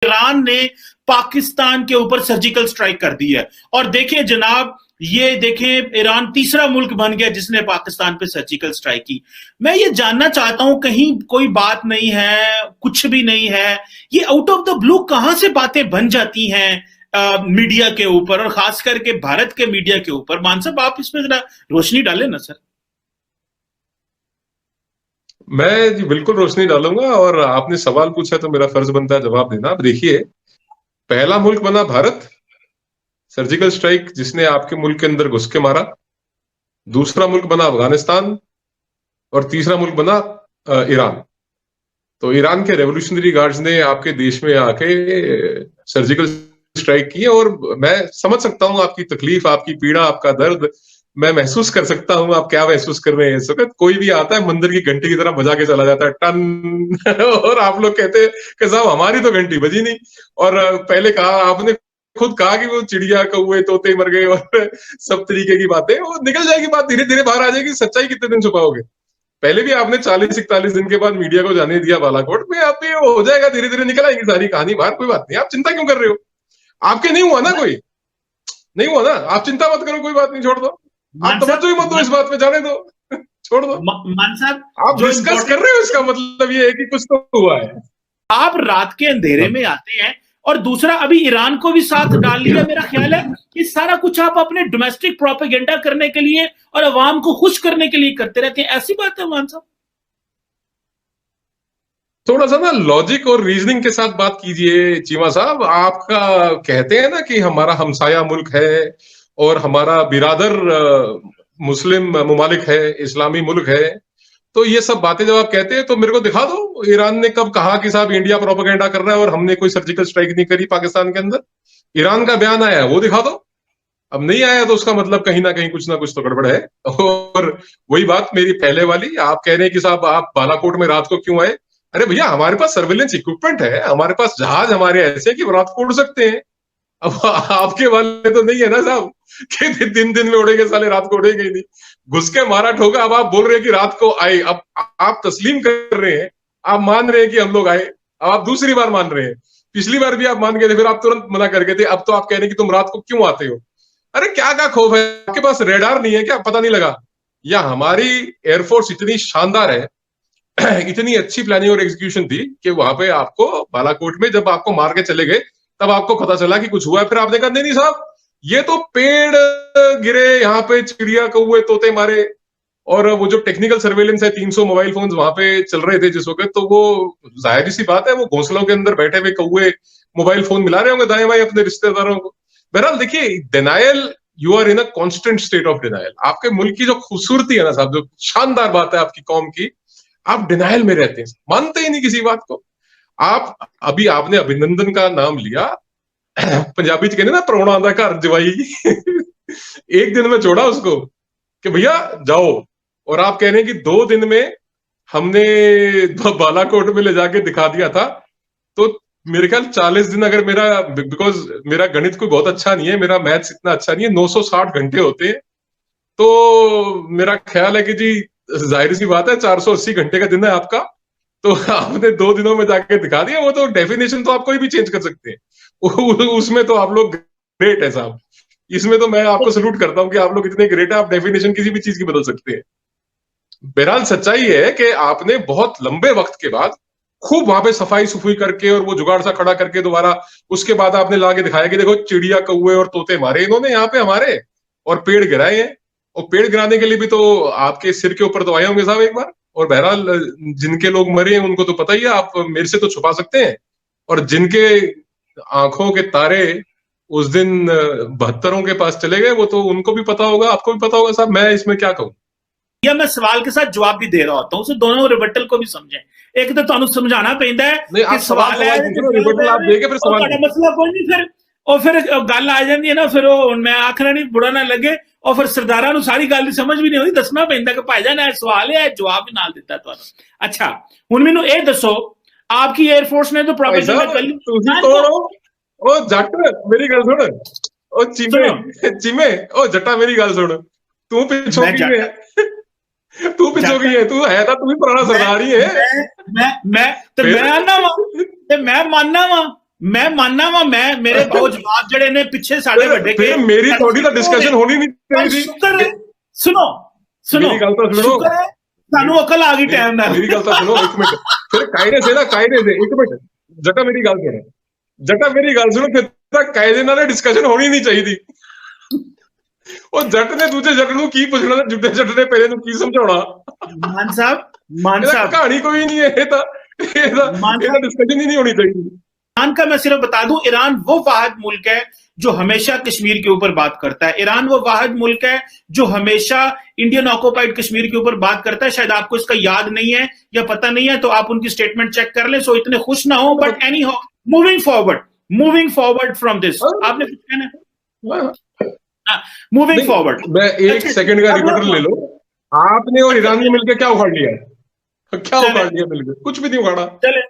Iran ने पाकिस्तान के ऊपर सर्जिकल स्ट्राइक कर दी है। और देखिए जनाब, ये देखें, ईरान तीसरा मुल्क बन गया जिसने पाकिस्तान पे सर्जिकल स्ट्राइक की। मैं ये जानना चाहता हूं, कहीं कोई बात नहीं है, कुछ भी नहीं है, ये आउट ऑफ द ब्लू कहां से बातें बन जाती हैं मीडिया के ऊपर, और खास करके भारत के मीडिया के ऊपर? मान साहब, आप इसमें जरा रोशनी डालें ना सर। मैं जी बिल्कुल रोशनी डालूंगा, और आपने सवाल पूछा तो मेरा फर्ज बनता है जवाब देना। अब देखिए, पहला मुल्क बना भारत, सर्जिकल स्ट्राइक जिसने आपके मुल्क के अंदर घुस के मारा। दूसरा मुल्क बना अफगानिस्तान, और तीसरा मुल्क बना ईरान। तो ईरान के रेवोल्यूशनरी गार्ड्स ने आपके देश में आके सर्जिकल स्ट्राइक की है। और मैं समझ सकता हूं आपकी तकलीफ, आपकी पीड़ा, आपका दर्द मैं महसूस कर सकता हूं। आप क्या महसूस कर रहे हैं इस वक्त? कोई भी आता है मंदिर की घंटी की तरह बजा के चला जाता है, टन और आप लोग कहते हैं कि साहब हमारी तो घंटी बजी नहीं। और पहले कहा, आपने खुद कहा कि वो चिड़िया, कौवे, तोते मर गए और सब तरीके की बातें, वो निकल जाएगी बात, धीरे धीरे बाहर आ जाएगी। सच्चाई कितने दिन छुपाओगे? पहले भी आपने 40-41 दिन के बाद मीडिया को जाने दिया बालाकोट में, आप भी हो जाएगा, धीरे धीरे निकल आएगी सारी कहानी बाहर। कोई बात नहीं, आप चिंता क्यों कर रहे हो? आपके नहीं हुआ ना, कोई नहीं हुआ ना, आप चिंता मत करो, कोई बात नहीं, छोड़ दो। आप तवज्जो ही मत दो इस बात पे, जाने दो, छोड़ दो। मान साहब, आप डिस्कस कर रहे हो, इसका मतलब ये है कि कुछ तो हुआ है। आप रात के अंधेरे में आते हैं, और दूसरा अभी ईरान को भी साथ डाल लिया। मेरा ख्याल है कि सारा कुछ आप अपने डोमेस्टिक प्रोपेगेंडा करने के लिए और अवाम को खुश करने के लिए करते रहते हैं, ऐसी बात है मान साहब? थोड़ा सा ना लॉजिक और रीजनिंग के साथ बात कीजिए चीमा साहब। आपका कहते हैं ना कि हमारा हमसाया मुल्क है और हमारा बिरादर मुस्लिम मुमालिक है, इस्लामी मुल्क है। तो ये सब बातें जब आप कहते हैं तो मेरे को दिखा दो, ईरान ने कब कहा कि साहब इंडिया प्रोपेगेंडा कर रहा है और हमने कोई सर्जिकल स्ट्राइक नहीं करी पाकिस्तान के अंदर? ईरान का बयान आया है, वो दिखा दो। अब नहीं आया तो उसका मतलब कहीं ना कुछ तो गड़बड़ है। और वही बात मेरी पहले वाली, आप कह रहे हैं कि साहब आप बालाकोट में रात को क्यों आए? अरे भैया, हमारे पास सर्विलेंस इक्विपमेंट है, हमारे पास जहाज हमारे ऐसे कि रात को उड़ सकते हैं। अब आपके वाले तो नहीं है ना साहब कि दिन दिन में उड़ेंगे, साले रात को उड़ेंगे ही नहीं। घुस के मारा ठोका। अब आप बोल रहे हैं कि रात को आए, अब आप तस्लीम कर रहे हैं, आप मान रहे हैं कि हम लोग आए। अब आप दूसरी बार मान रहे हैं, पिछली बार भी आप मान गए थे, फिर आप तुरंत मना कर गए थे, अब तो आप कह रहे हैं कि तुम रात को क्यों आते हो? अरे क्या खौफ है? आपके पास रेडार नहीं है क्या? पता नहीं लगा? या हमारी एयरफोर्स इतनी शानदार है, इतनी अच्छी प्लानिंग और एग्जीक्यूशन थी कि वहां पे आपको बालाकोट में जब आपको मार के चले गए तब आपको पता चला कि कुछ हुआ है। फिर आपने कहा नहीं साहब, ये तो पेड़ गिरे, यहाँ पे चिड़िया, कौवे, तोते मारे। और वो जो टेक्निकल सर्वेलेंस है, 300 मोबाइल फोन वहां पे चल रहे थे जिस वक्त, तो वो जाहिर सी बात है, वो घोंसलों के अंदर बैठे हुए कौवे मोबाइल फोन मिला रहे होंगे दाएं बाएं अपने रिश्तेदारों को। बहरहाल देखिए, denial, you are in a constant state of denial. आपके मुल्क की जो खूबसूरती है ना साहब, जो शानदार बात है आपकी कौम की, आप डिनायल में रहते हैं, मानते ही नहीं किसी बात को। आप अभी आपने अभिनंदन का नाम लिया, पंजाबी च कहने ना परौना आंदा घर जवाई एक दिन में छोड़ा उसको कि भैया जाओ, और आप कह रहे हैं कि 2 दिन में हमने बालाकोट में ले जाके दिखा दिया था। तो मेरे ख्याल 40 दिन, अगर मेरा, बिकॉज मेरा गणित कोई बहुत अच्छा नहीं है, मेरा मैथ्स इतना अच्छा नहीं है, 960 घंटे होते हैं। तो मेरा ख्याल है कि जी जाहिर सी बात है 480 घंटे का दिन है आपका। तो आपने 2 दिनों में जाके दिखा दिया। वो तो डेफिनेशन तो आप कोई भी चेंज कर सकते हैं उसमें तो आप लोग ग्रेट है साहब। इसमें तो मैं आपको सल्यूट करता हूं कि आप लोग इतने ग्रेट है, आप डेफिनेशन किसी भी चीज की बदल सकते हैं। बहरहाल सच्चाई है कि आपने बहुत लंबे वक्त के बाद खूब वहां पे सफाई सुफाई करके और वो जुगाड़ सा खड़ा करके दोबारा उसके बाद आपने लाके दिखाया कि देखो चिड़िया, कौवे और तोते मारे इन्होंने यहाँ पे हमारे, और पेड़ गिराए हैं। और पेड़ गिराने के लिए भी तो आपके सिर के ऊपर तो आए होंगे साहब एक बार। और बहरहाल जिनके लोग मरे हैं उनको तो पता ही है, आप मेरे से तो छुपा सकते हैं। और जिनके आंखों के तारे उस दिन 72 के पास चले गए, वो तो उनको भी पता होगा, आपको भी पता होगा साहब। मैं इसमें क्या कहूं? या मैं सवाल के साथ जवाब भी दे रहा होता हूं, सो दोनों रिबटल को भी समझें। एक तो तुहानू समझाना पैंदा है कि सवाल है, रिबटल आप देके फिर सवाल मसला कोई नहीं, फिर गल आ जाती है ना, फिर मैं आखना नहीं, बुरा ना लगे, और फिर सरदारा नू सारी गल समझ भी नहीं होती, दसना पैंदा कि भाईजान ये सवाल है, जवाब भी नाल दिता तुहानू। अच्छा, हुण मैनू ये दसो, आपकी एयरफोर्स ने तो प्रोपेगेंडा कर ली। ओ जट मेरी गल सुन, ओ चिमे ओ जट्टा मेरी गल सुन, तू पिछो की है, तू पिछो की है, तू है तू भी पुराना सरदार ही है। मैं मानना वा, मैं मानना वा मैं मेरे बहुत जवाब जड़े ने पिछे साढ़े बड़े फिर मेरी थोड़ी तो डिस्कशन होनी नहीं चाहिए। शुक्र है, सुनो सुनो, मेरी गल तो सुनो, शुक्र है सानू अकल आ गई टाइम ना। मेरी गल तो सुनो एक मिनट, फिर कायदे से एक मिनट जटा मेरी गल सुनो, मेरी गल सुनो, फिर तक कायदे नाल डिस्कशन होनी नहीं चाहिए। ਉਹ ਜੱਟ ਨੇ ਦੂਜੇ ਜੱਟ ਨੂੰ ਕੀ ਪੁੱਛਣਾ, ਜੁੱਡੇ ਜੱਟ ਨੇ ਪਹਿਲੇ ਨੂੰ ਕੀ ਸਮਝਾਉਣਾ। मान साहब कहानी कोई नहीं है, डिस्कशन ही नहीं होनी चाहिए। ईरान का मैं सिर्फ बता दूं, ईरान वो वाहिद मुल्क है जो हमेशा कश्मीर के ऊपर बात करता है। ईरान वो वाहिद मुल्क है जो हमेशा इंडियन ऑक्युपाइड कश्मीर के ऊपर बात करता है। शायद आपको इसका याद नहीं है या पता नहीं है, तो आप उनकी स्टेटमेंट चेक कर लें, सो इतने खुश ना हो। But any how, moving forward from this, आपने कुछ कहना? मूविंग फॉरवर्ड, मैं एक सेकंड का रिकॉर्डर ले लो। आपने और ईरान ने मिलकर क्या उखाड़ लिया? क्या उखाड़ लिया मिलकर? कुछ भी नहीं उखाड़ा। चले